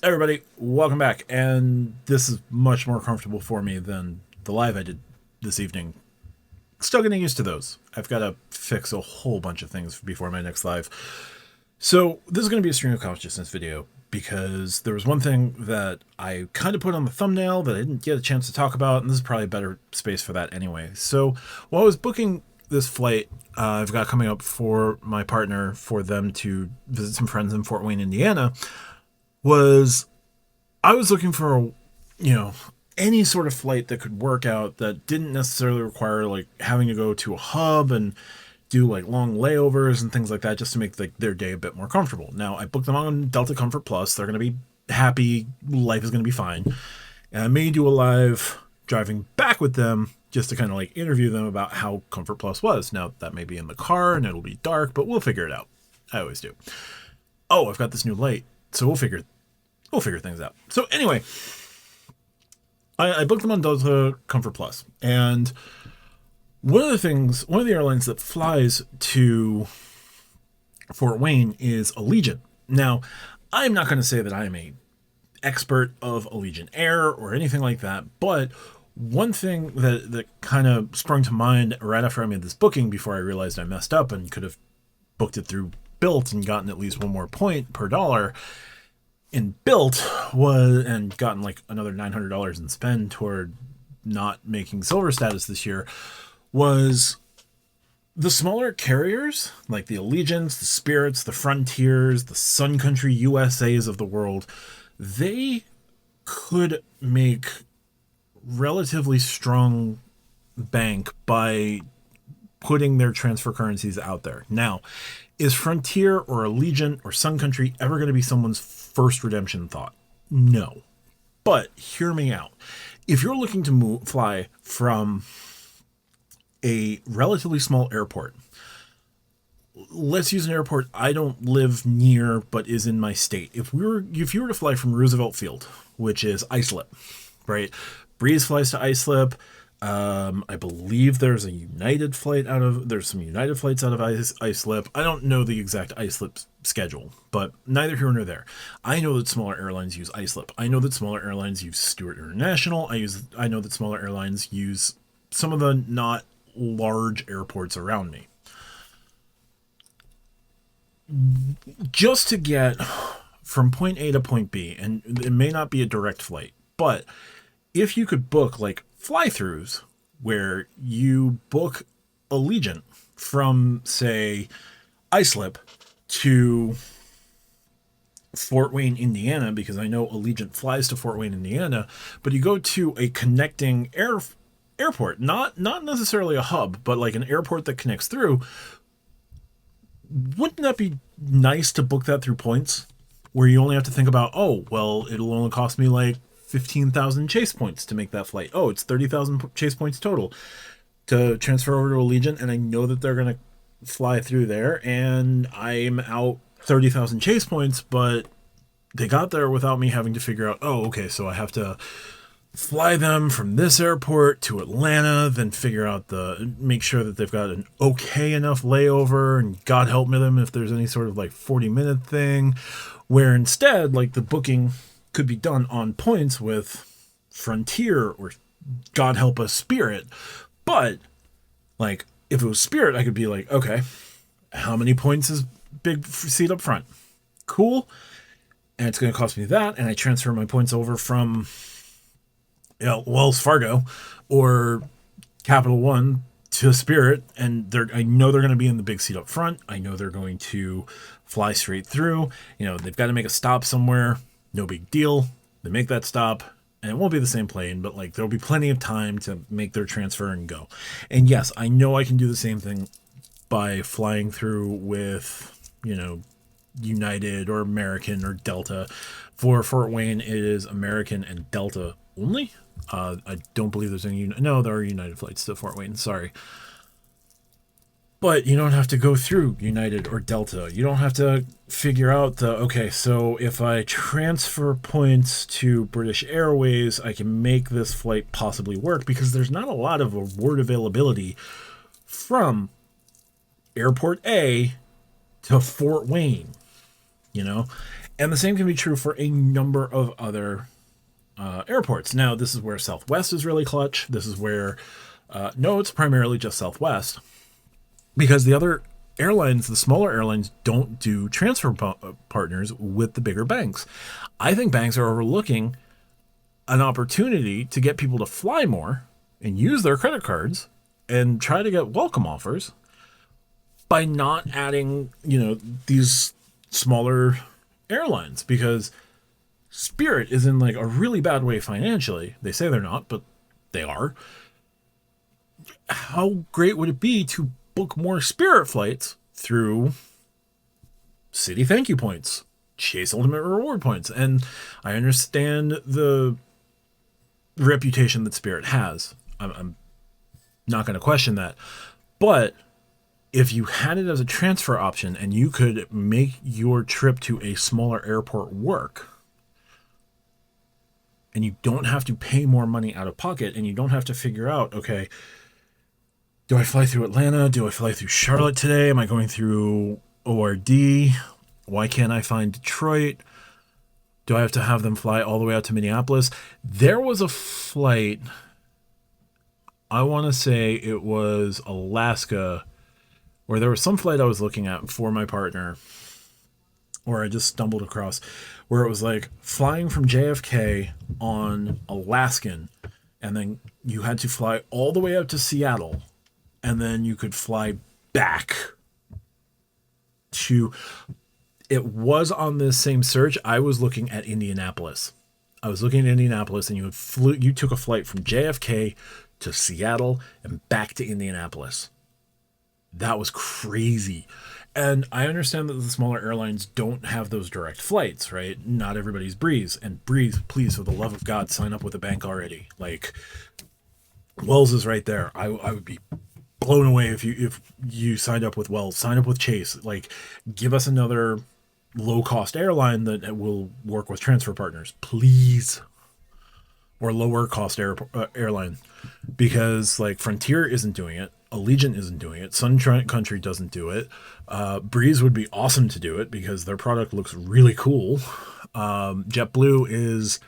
Everybody, welcome back. And this is much more comfortable for me than the live I did this evening. Still getting used to those. I've got to fix a whole bunch of things before my next live. So this is going to be a stream of consciousness video because there was one thing that I kind of put on the thumbnail that I didn't get a chance to talk about, and this is probably a better space for that anyway. So while I was booking this flight I've got coming up for my partner for them to visit some friends in Fort Wayne, Indiana, I was looking for, any sort of flight that could work out that didn't necessarily require like having to go to a hub and do like long layovers and things like that, just to make like their day a bit more comfortable. Now I booked them on Delta Comfort Plus. They're going to be happy. Life is going to be fine. And I may do a live driving back with them just to kind of like interview them about how Comfort Plus was. Now that may be in the car and it'll be dark, but we'll figure it out. I always do. Oh, I've got this new light. So we'll figure things out. So anyway, I booked them on Delta Comfort Plus, and one of the airlines that flies to Fort Wayne is Allegiant. Now, I'm not going to say that I am a expert of Allegiant Air or anything like that, but one thing that kind of sprung to mind right after I made this booking, before I realized I messed up and could have booked it through Bilt and gotten at least one more point per dollar in Bilt, and gotten like another $900 in spend toward not making silver status this year, was the smaller carriers like the Allegiants, the Spirits, the Frontiers, the Sun Country USAs of the world. They could make relatively strong bank by putting their transfer currencies out there. Now, is Frontier or Allegiant or Sun Country ever going to be someone's first redemption thought? No. But hear me out. If you're looking to fly from a relatively small airport, let's use an airport I don't live near but is in my state. If you were to fly from Roosevelt Field, which is Islip, right? Breeze flies to Islip. I believe there's some United flights out of Islip. I don't know the exact Islip schedule, but neither here nor there. I know that smaller airlines use Islip. I know that smaller airlines use Stewart International. I know that smaller airlines use some of the not large airports around me. Just to get from point A to point B, and it may not be a direct flight, but if you could book like fly-throughs where you book Allegiant from, say, Islip to Fort Wayne, Indiana, because I know Allegiant flies to Fort Wayne, Indiana, but you go to a connecting airport, not necessarily a hub, but like an airport that connects through, wouldn't that be nice to book that through points, where you only have to think about, oh, well, it'll only cost me like 15,000 chase points to make that flight. Oh, it's 30,000 chase points total to transfer over to Allegiant, and I know that they're going to fly through there, and I'm out 30,000 chase points, but they got there without me having to figure out, oh, okay, so I have to fly them from this airport to Atlanta, then make sure that they've got an okay enough layover, and God help me them if there's any sort of like 40-minute thing, where instead, like, the booking could be done on points with Frontier or, God help us, Spirit. But like, if it was Spirit, I could be like, okay, how many points is big seat up front? Cool. And it's going to cost me that. And I transfer my points over from Wells Fargo or Capital One to Spirit. And I know they're going to be in the big seat up front. I know they're going to fly straight through. They've got to make a stop somewhere. No big deal. They make that stop, and it won't be the same plane, but like there'll be plenty of time to make their transfer and go. And yes, I know I can do the same thing by flying through with, United or American or Delta. For Fort Wayne, it is American and Delta only. I don't believe there's any. No, there are United flights to Fort Wayne. Sorry. But you don't have to go through United or Delta. You don't have to figure out okay, so if I transfer points to British Airways, I can make this flight possibly work, because there's not a lot of award availability from Airport A to Fort Wayne, And the same can be true for a number of other airports. Now, this is where Southwest is really clutch. This is where, no, it's primarily just Southwest because the other airlines, the smaller airlines, don't do transfer partners with the bigger banks. I think banks are overlooking an opportunity to get people to fly more and use their credit cards and try to get welcome offers by not adding, these smaller airlines because Spirit is in like a really bad way financially. They say they're not, but they are. How great would it be to book more Spirit flights through City thank you points, Chase Ultimate Reward points? And I understand the reputation that Spirit has. I'm not going to question that. But if you had it as a transfer option and you could make your trip to a smaller airport work, and you don't have to pay more money out of pocket, and you don't have to figure out, okay, do I fly through Atlanta? Do I fly through Charlotte today? Am I going through ORD? Why can't I find Detroit? Do I have to have them fly all the way out to Minneapolis? There was a flight, I want to say it was Alaska, where there was some flight I was looking at for my partner, or I just stumbled across, where it was like flying from JFK on Alaskan, and then you had to fly all the way out to Seattle, and then you could fly back to... It was on this same search. I was looking at Indianapolis. And you took a flight from JFK to Seattle and back to Indianapolis. That was crazy. And I understand that the smaller airlines don't have those direct flights, right? Not everybody's Breeze. And Breeze, please, for the love of God, sign up with a bank already. Like, Wells is right there. I would be blown away if you signed up with Wells. Sign up with Chase. Like, give us another low-cost airline that will work with transfer partners, please. Or lower-cost airline. Because, like, Frontier isn't doing it. Allegiant isn't doing it. Sun Country doesn't do it. Breeze would be awesome to do it because their product looks really cool. JetBlue is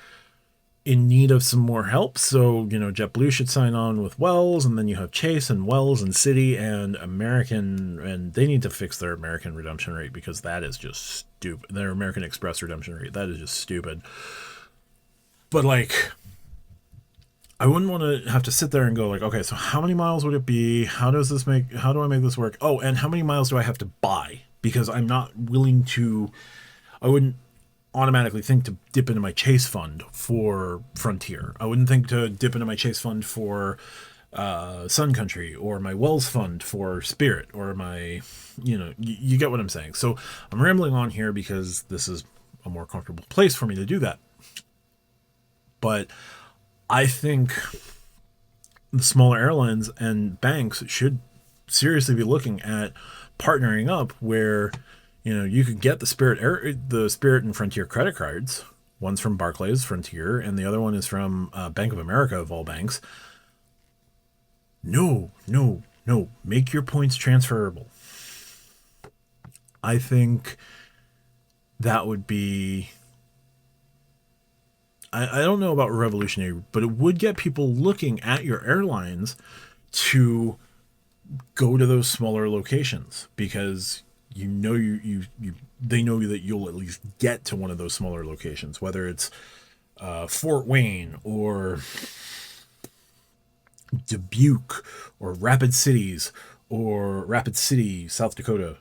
in need of some more help. So, JetBlue should sign on with Wells, and then you have Chase and Wells and Citi and American, and they need to fix their American redemption rate because that is just stupid. Their American Express redemption rate, that is just stupid. But, like, I wouldn't want to have to sit there and go like, okay, so how many miles would it be? How do I make this work? Oh, and how many miles do I have to buy? Because I'm not willing to, I wouldn't automatically think to dip into my Chase fund for Frontier. I wouldn't think to dip into my Chase fund for Sun Country, or my Wells fund for Spirit, or my, you get what I'm saying. So I'm rambling on here because this is a more comfortable place for me to do that. But I think the smaller airlines and banks should seriously be looking at partnering up where, you could get the Spirit and Frontier credit cards. One's from Barclays, Frontier, and the other one is from Bank of America, of all banks. No. Make your points transferable. I think that would be... I don't know about revolutionary, but it would get people looking at your airlines to go to those smaller locations because they know that you'll at least get to one of those smaller locations, whether it's Fort Wayne or Dubuque or Rapid City, South Dakota.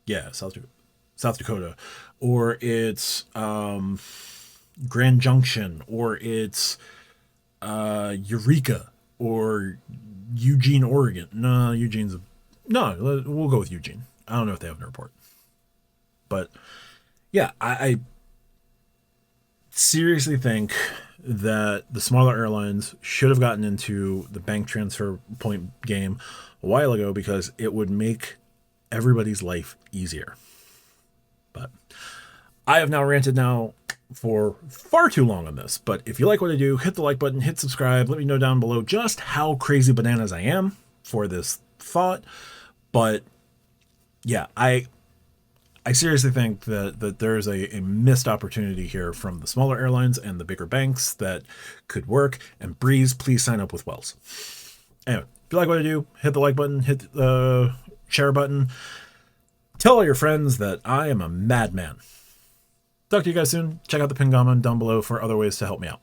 Yeah, South Dakota. Or it's Grand Junction, or it's Eureka, or Eugene, Oregon. No, we'll go with Eugene. I don't know if they have an airport. But yeah, I seriously think that the smaller airlines should have gotten into the bank transfer point game a while ago because it would make everybody's life easier. But I have now ranted for far too long on this. But if you like what I do, hit the like button, hit subscribe. Let me know down below just how crazy bananas I am for this thought. But yeah, I seriously think that there's a missed opportunity here from the smaller airlines and the bigger banks that could work. And Breeze, please sign up with Wells. Anyway, if you like what I do, hit the like button, hit the share button. Tell all your friends that I am a madman. Talk to you guys soon. Check out the pin comment down below for other ways to help me out.